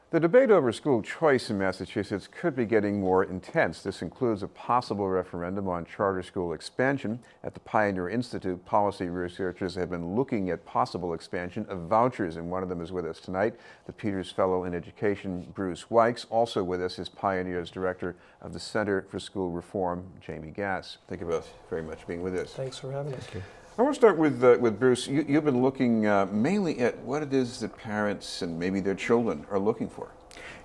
The debate over school choice in Massachusetts could be getting more intense. This includes a possible referendum on charter school expansion. At the Pioneer Institute, policy researchers have been looking at possible expansion of vouchers, and one of them is with us tonight. The Peters Fellow in Education, Bruce Wykes. Also with us is Pioneer's Director of the Center for School Reform, Jamie Gass. Thank you both very much for being with us. Thanks for having us. I want to start with Bruce. You've been looking mainly at what it is that parents and maybe their children are looking for.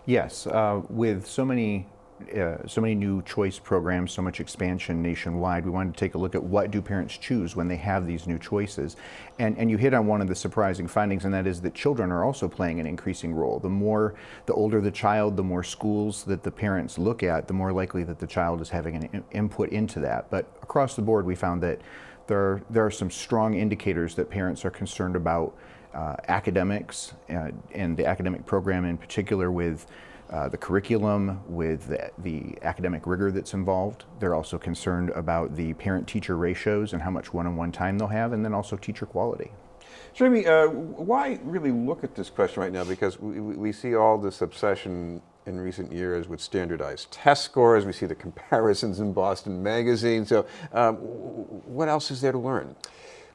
Yes, with so many new choice programs, so much expansion nationwide, we wanted to take a look at what do parents choose when they have these new choices. And you hit on one of the surprising findings, and that is that children are also playing an increasing role. The older the child, the more schools that the parents look at, the more likely that the child is having an input into that. But across the board, we found that there are some strong indicators that parents are concerned about academics and the academic program in particular, with the curriculum, with the academic rigor that's involved. They're also concerned about the parent-teacher ratios and how much one-on-one time they'll have, and then also teacher quality. Jamie, why really look at this question right now? Because we see all this obsession in recent years with standardized test scores. We see the comparisons in Boston Magazine. So what else is there to learn?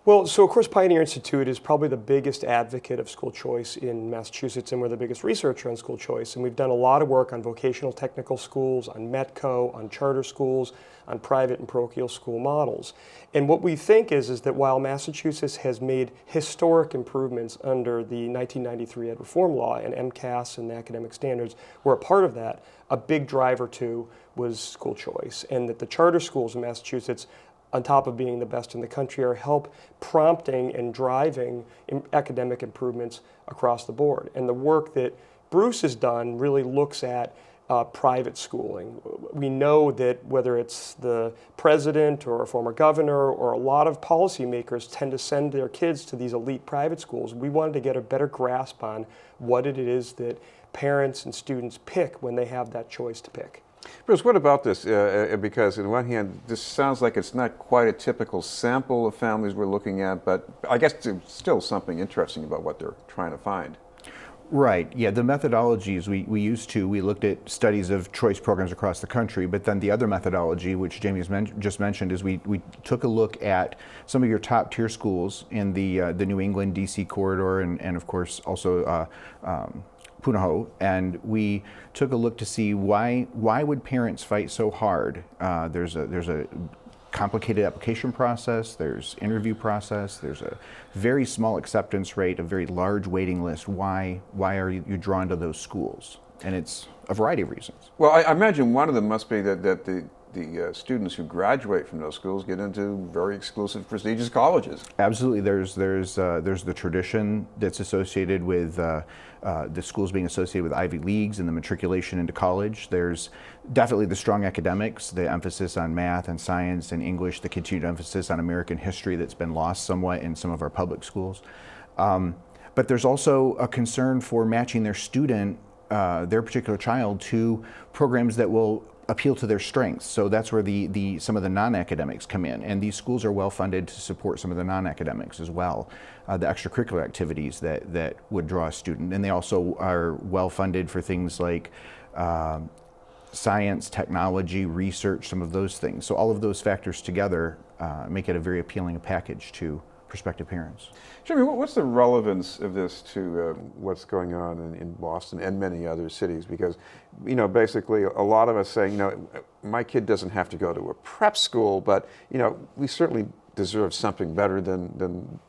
Well, so of course Pioneer Institute is probably the biggest advocate of school choice in Massachusetts, and we're the biggest researcher on school choice. And we've done a lot of work on vocational technical schools, on METCO, on charter schools, on private and parochial school models. And what we think is that while Massachusetts has made historic improvements under the 1993 Ed Reform Law, and MCAS and the academic standards were a part of that, a big driver too was school choice. And that the charter schools in Massachusetts, on top of being the best in the country, are prompting and driving academic improvements across the board. And the work that Bruce has done really looks at private schooling. We know that whether it's the president or a former governor or a lot of policymakers tend to send their kids to these elite private schools. We wanted to get a better grasp on what it is that parents and students pick when they have that choice to pick. Bruce, what about this? Because on one hand, this sounds like it's not quite a typical sample of families we're looking at, but I guess there's still something interesting about what they're trying to find. Right, yeah, the methodologies we looked at studies of choice programs across the country, but then the other methodology, which Jamie has just mentioned, is we took a look at some of your top tier schools in the New England, DC corridor, and of course also Punahou, and we took a look to see why would parents fight so hard. There's a complicated application process, there's interview process, there's a very small acceptance rate, a very large waiting list. Why are you drawn to those schools? And it's a variety of reasons. Well, I imagine one of them must be that the students who graduate from those schools get into very exclusive, prestigious colleges. Absolutely, there's the tradition that's associated with the schools being associated with Ivy Leagues and the matriculation into college. There's definitely the strong academics, the emphasis on math and science and English, the continued emphasis on American history that's been lost somewhat in some of our public schools. But there's also a concern for matching their student, their particular child, to programs that will appeal to their strengths. So that's where some of the non-academics come in, and these schools are well funded to support some of the non-academics as well, the extracurricular activities that would draw a student. And they also are well funded for things like science, technology, research, some of those things. So all of those factors together make it a very appealing package to prospective parents. Jimmy, what's the relevance of this to what's going on in Boston and many other cities? Because, basically a lot of us say, my kid doesn't have to go to a prep school, but, we certainly deserve something better than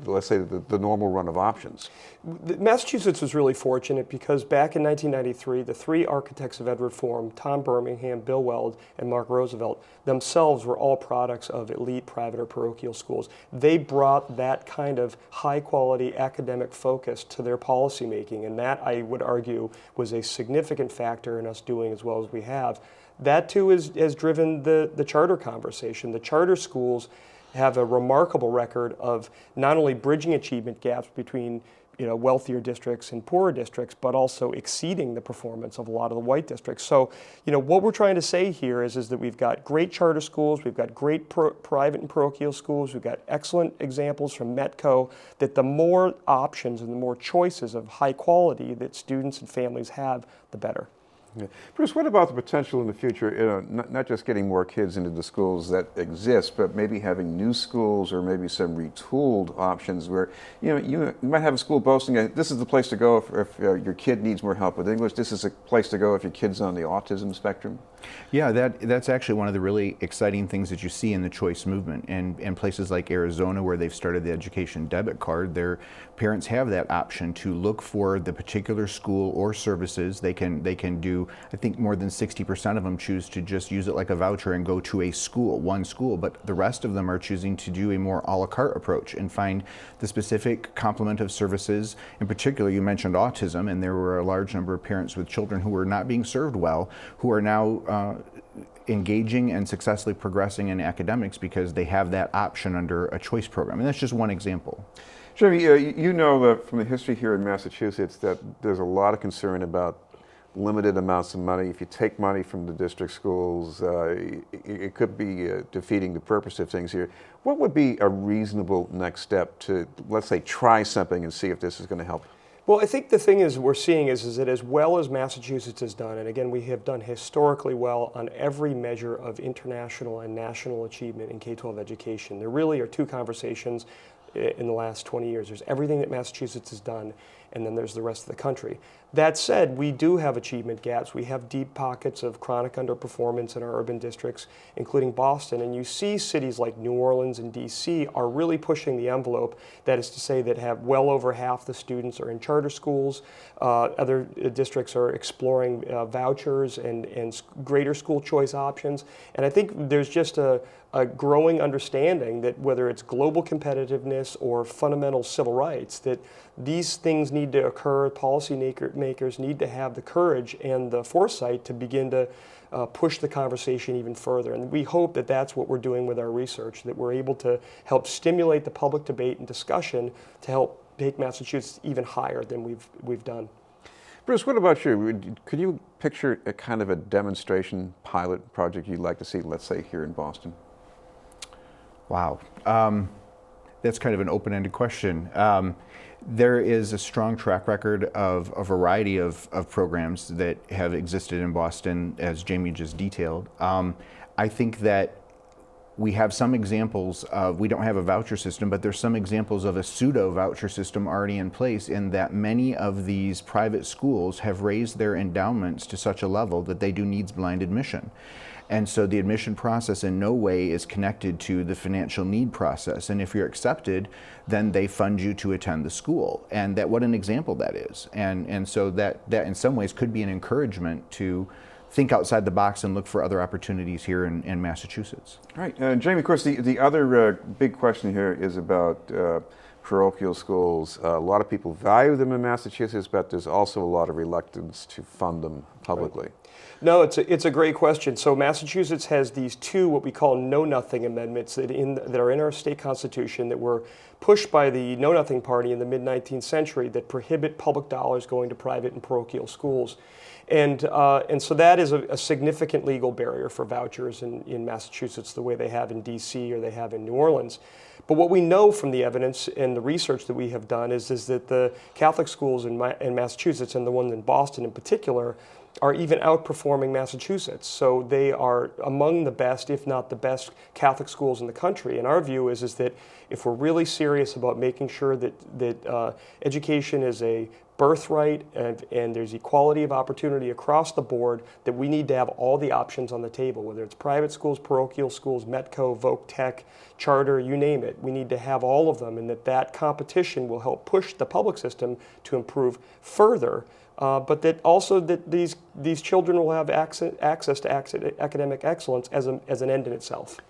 let's say, the normal run of options. Massachusetts was really fortunate because back in 1993, the three architects of Ed Reform, Tom Birmingham, Bill Weld, and Mark Roosevelt, themselves were all products of elite private or parochial schools. They brought that kind of high-quality academic focus to their policymaking, and that, I would argue, was a significant factor in us doing as well as we have. That, too, has driven the charter conversation. The charter schools have a remarkable record of not only bridging achievement gaps between wealthier districts and poorer districts, but also exceeding the performance of a lot of the white districts. So, what we're trying to say here is that we've got great charter schools, we've got great private and parochial schools, we've got excellent examples from Metco, that the more options and the more choices of high quality that students and families have, the better. Yeah. Bruce, what about the potential in the future, not just getting more kids into the schools that exist, but maybe having new schools or maybe some retooled options where, you might have a school boasting, this is the place to go if your kid needs more help with English, this is a place to go if your kid's on the autism spectrum? Yeah, that's actually one of the really exciting things that you see in the choice movement. And in places like Arizona, where they've started the education debit card, their parents have that option to look for the particular school or services. They can do, I think more than 60% of them choose to just use it like a voucher and go to a school, one school, but the rest of them are choosing to do a more a la carte approach and find the specific complement of services. In particular, you mentioned autism, and there were a large number of parents with children who were not being served well, who are now engaging and successfully progressing in academics because they have that option under a choice program. And that's just one example. Jamie, you know that from the history here in Massachusetts that there's a lot of concern about limited amounts of money. If you take money from the district schools, it could be defeating the purpose of things here. What would be a reasonable next step to, let's say, try something and see if this is going to help? Well, I think the thing is we're seeing is that as well as Massachusetts has done, and again, we have done historically well on every measure of international and national achievement in K-12 education. There really are two conversations in the last 20 years. There's everything that Massachusetts has done, and then there's the rest of the country. That said, we do have achievement gaps. We have deep pockets of chronic underperformance in our urban districts, including Boston. And you see cities like New Orleans and DC are really pushing the envelope. That is to say that have well over half the students are in charter schools. Other districts are exploring vouchers and greater school choice options. And I think there's just a growing understanding that whether it's global competitiveness or fundamental civil rights, that these things need to occur. Policy makers need to have the courage and the foresight to begin to push the conversation even further. And we hope that that's what we're doing with our research, that we're able to help stimulate the public debate and discussion to help take Massachusetts even higher than we've done. Bruce, what about you? Could you picture a kind of a demonstration pilot project you'd like to see, let's say, here in Boston? Wow. That's kind of an open-ended question. There is a strong track record of a variety of programs that have existed in Boston, as Jamie just detailed. I think that we have some examples of, we don't have a voucher system, but there's some examples of a pseudo voucher system already in place, in that many of these private schools have raised their endowments to such a level that they do needs-blind admission. And so the admission process in no way is connected to the financial need process. And if you're accepted, then they fund you to attend the school. And that, what an example that is. And so that in some ways could be an encouragement to think outside the box and look for other opportunities here in Massachusetts. All right, Jamie, of course, the other big question here is about parochial schools. A lot of people value them in Massachusetts, but there's also a lot of reluctance to fund them publicly. Right. No, it's a great question. So Massachusetts has these two what we call know-nothing amendments that are in our state constitution that were pushed by the Know-Nothing Party in the mid-19th century that prohibit public dollars going to private and parochial schools. And so that is a significant legal barrier for vouchers in Massachusetts, the way they have in DC or they have in New Orleans. But what we know from the evidence and the research that we have done is that the Catholic schools in Massachusetts, and the ones in Boston in particular, are even outperforming Massachusetts. So they are among the best, if not the best, Catholic schools in the country. And our view is that if we're really serious about making sure that education is a birthright and there's equality of opportunity across the board, that we need to have all the options on the table, whether it's private schools, parochial schools, Metco, Voc Tech, charter, you name it. We need to have all of them, and that competition will help push the public system to improve further. But that also that these children will have access to academic excellence as an end in itself.